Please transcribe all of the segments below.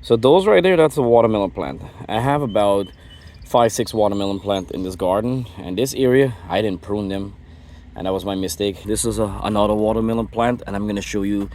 So those right there, that's a watermelon plant. I have about 5-6 watermelon plant in this garden, and this area I didn't prune them, and that was my mistake. This is another watermelon plant, and I'm gonna show you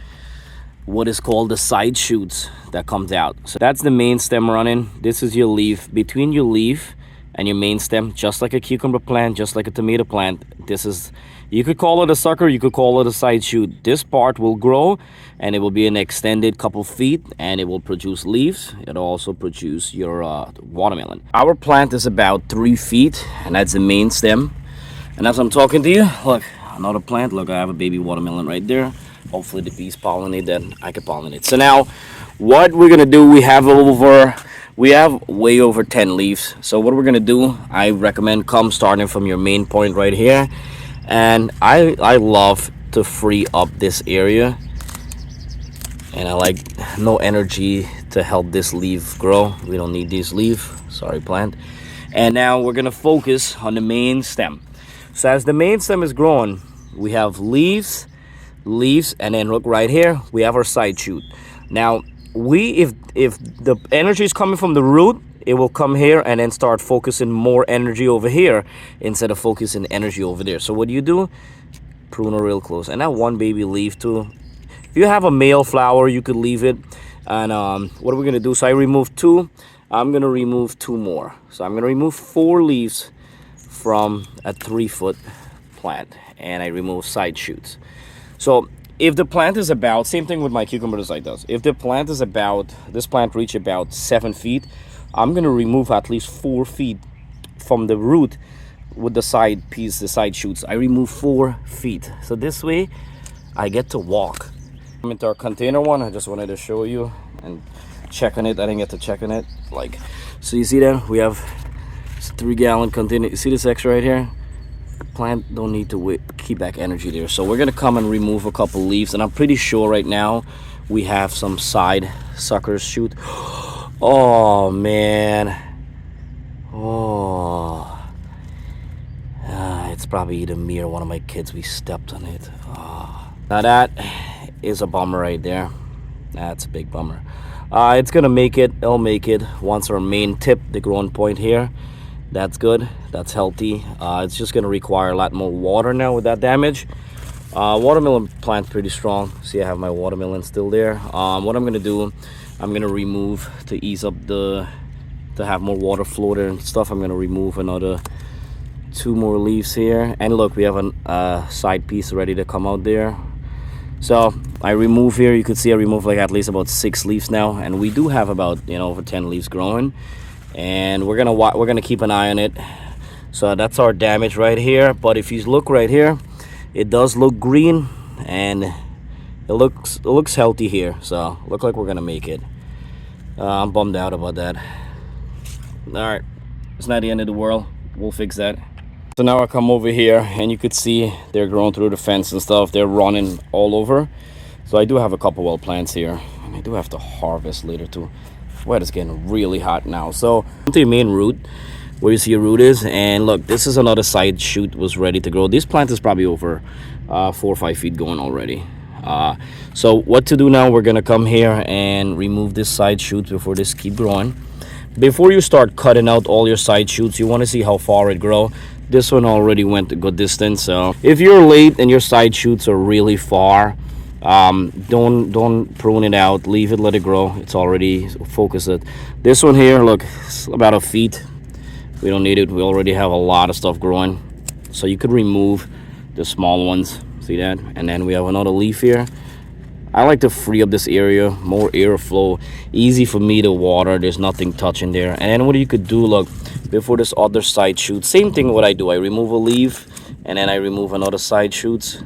what is called the side shoots that comes out. So that's the main stem running. This is your leaf. Between your leaf and your main stem, just like a cucumber plant, just like a tomato plant, this is, you could call it a sucker, you could call it a side shoot. This part will grow and it will be an extended couple feet, and it will produce leaves. It'll also produce your watermelon. Our plant is about 3 feet, and that's the main stem. And as I'm talking to you, look, another plant. Look, I have a baby watermelon right there. Hopefully the bees pollinate that, I can pollinate. So now what we're gonna do, we have way over 10 leaves. So what we're gonna do, I recommend starting from your main point right here. And I love to free up this area, and I like no energy to help this leaf grow. We don't need this leaf, sorry plant. And now we're gonna focus on the main stem. So as the main stem is growing, we have leaves, and then look right here, we have our side shoot. Now if the energy is coming from the root, it will come here and then start focusing more energy over here instead of focusing energy over there. So what do? Prune it real close. And that one baby leaf too, if you have a male flower, you could leave it. And what are we gonna do? So I removed 2. I'm gonna remove 2 more. So I'm gonna remove 4 leaves from a 3-foot plant, and I remove side shoots. So if the plant is about, same thing with my cucumber design does, if the plant is about, this plant reach about 7 feet, I'm gonna remove at least 4 feet from the root with the side piece, the side shoots. I remove 4 feet. So this way I get to walk. I'm into our container one. I just wanted to show you and check on it. I didn't get to check on it. Like, so you see that we have 3-gallon container. You see this extra right here? Plant don't need to keep back energy there. So we're gonna come and remove a couple leaves, and I'm pretty sure right now we have some side suckers shoot. Oh man, it's probably either me or one of my kids. We stepped on it. Now that is a bummer right there. That's a big bummer. It's gonna make it, it'll make it once our main tip, the growing point here. That's good, that's healthy. It's just gonna require a lot more water now with that damage. Watermelon plant's pretty strong. See, I have my watermelon still there. What I'm gonna do, I'm gonna remove, to ease up to have more water flow there and stuff, I'm gonna remove another 2 more leaves here. And look, we have a side piece ready to come out there. So I remove here, you could see I remove like at least about 6 leaves now, and we do have about, over 10 leaves growing, and we're gonna keep an eye on it. So that's our damage right here. But if you look right here, it does look green, and it looks healthy here. So look like we're gonna make it. I'm bummed out about that. All right, it's not the end of the world. We'll fix that. So now I come over here, and you could see they're growing through the fence and stuff. They're running all over. So I do have a couple wild plants here, and I do have to harvest later too. Well, it's getting really hot now. So to the main root, where you see your root is, and look, this is another side shoot was ready to grow. This plant is probably over 4 or 5 feet going already. So what to do now, we're gonna come here and remove this side shoot before this keep growing. Before you start cutting out all your side shoots, you want to see how far it grow. This one already went a good distance. So if you're late and your side shoots are really far, don't prune it out, leave it, let it grow. It's already focused. This one here, look, it's about 1 feet. We don't need it. We already have a lot of stuff growing, so you could remove the small ones. See that? And then we have another leaf here. I like to free up this area, more airflow, easy for me to water. There's nothing touching there. And then what you could do, look, before this other side shoot, same thing what I do. I remove a leaf, and then I remove another side shoots.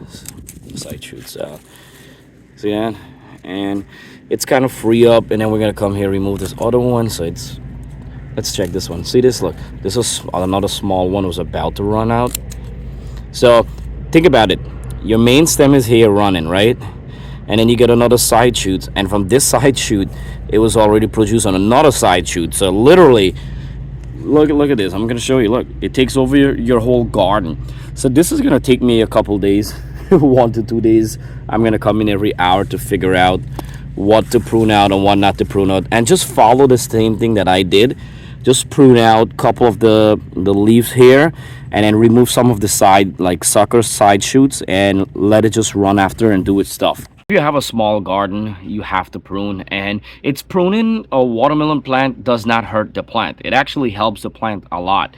See that? And it's kind of free up. And then we're gonna come here, remove this other one. So let's check this one. See this? Look, this is another small one was about to run out. So think about it. Your main stem is here running, right? And then you get another side shoot, and from this side shoot, it was already produced on another side shoot. So literally, look at this. I'm gonna show you. Look, it takes over your whole garden. So this is gonna take me a couple days, 1 to 2 days. I'm gonna come in every hour to figure out what to prune out and what not to prune out, and just follow the same thing that I did. Just prune out a couple of the leaves here, and then remove some of the side, like sucker side shoots, and let it just run after and do its stuff. If you have a small garden, you have to prune, and it's pruning a watermelon plant does not hurt the plant. It actually helps the plant a lot.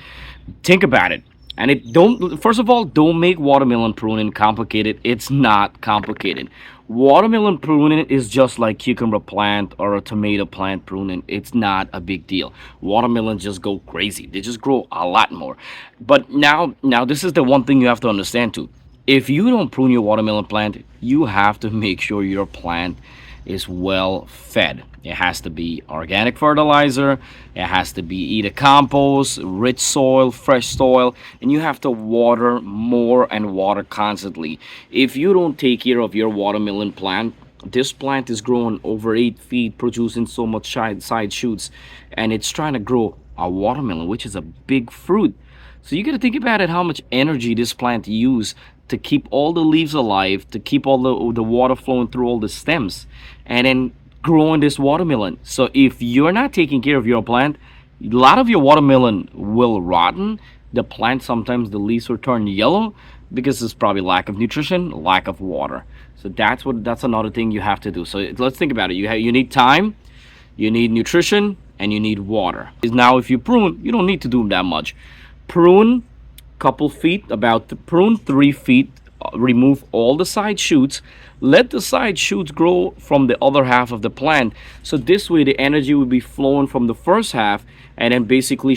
Think about it. And it don't, first of all, don't make watermelon pruning complicated. It's not complicated. Watermelon pruning is just like cucumber plant or a tomato plant pruning. It's not a big deal. Watermelons just go crazy. They just grow a lot more. But now this is the one thing you have to understand too. If you don't prune your watermelon plant, you have to make sure your plant is well fed. It has to be organic fertilizer, it has to be either compost, rich soil, fresh soil, and you have to water more and water constantly. If you don't take care of your watermelon plant, this plant is growing over 8 feet, producing so much side shoots, and it's trying to grow a watermelon, which is a big fruit. So you got to think about it, how much energy this plant uses to keep all the leaves alive, to keep all the water flowing through all the stems, and then growing this watermelon. So if you're not taking care of your plant, a lot of your watermelon will rotten. The plant, sometimes the leaves will turn yellow because it's probably lack of nutrition, lack of water. So that's another thing you have to do. So let's think about it. You need time, you need nutrition, and you need water. Now if you prune, you don't need to do that much. Prune couple feet, prune 3 feet, remove all the side shoots, let the side shoots grow from the other half of the plant, so this way the energy will be flowing from the first half, and then basically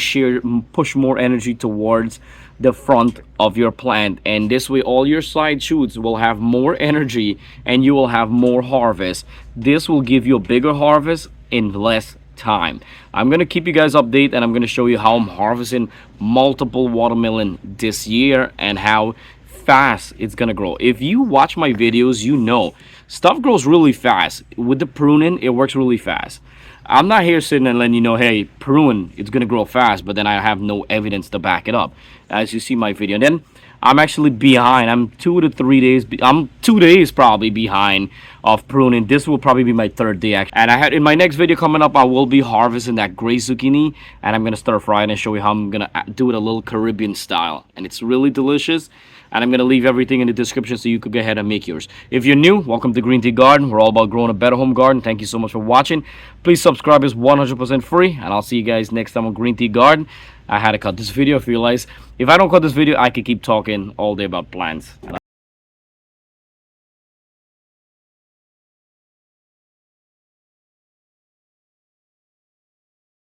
push more energy towards the front of your plant, and this way all your side shoots will have more energy and you will have more harvest. This will give you a bigger harvest in less time. I'm gonna keep you guys updated, and I'm gonna show you how I'm harvesting multiple watermelon this year and how fast it's gonna grow. If you watch my videos, you know stuff grows really fast. With the pruning, it works really fast. I'm not here sitting and letting you know, hey, prune, it's gonna grow fast, but then I have no evidence to back it up, as you see my video. And then I'm actually behind. I'm 2 to 3 days. I'm 2 days probably behind of pruning. This will probably be my 3rd day. And I had in my next video coming up, I will be harvesting that gray zucchini, and I'm gonna stir fry it and show you how I'm gonna do it a little Caribbean style. And it's really delicious. And I'm gonna leave everything in the description so you could go ahead and make yours. If you're new, welcome to Green Tea Garden. We're all about growing a better home garden. Thank you so much for watching. Please subscribe. It's 100% free, and I'll see you guys next time on Green Tea Garden. I had to cut this video. I realized if I don't cut this video, I could keep talking all day about plants. And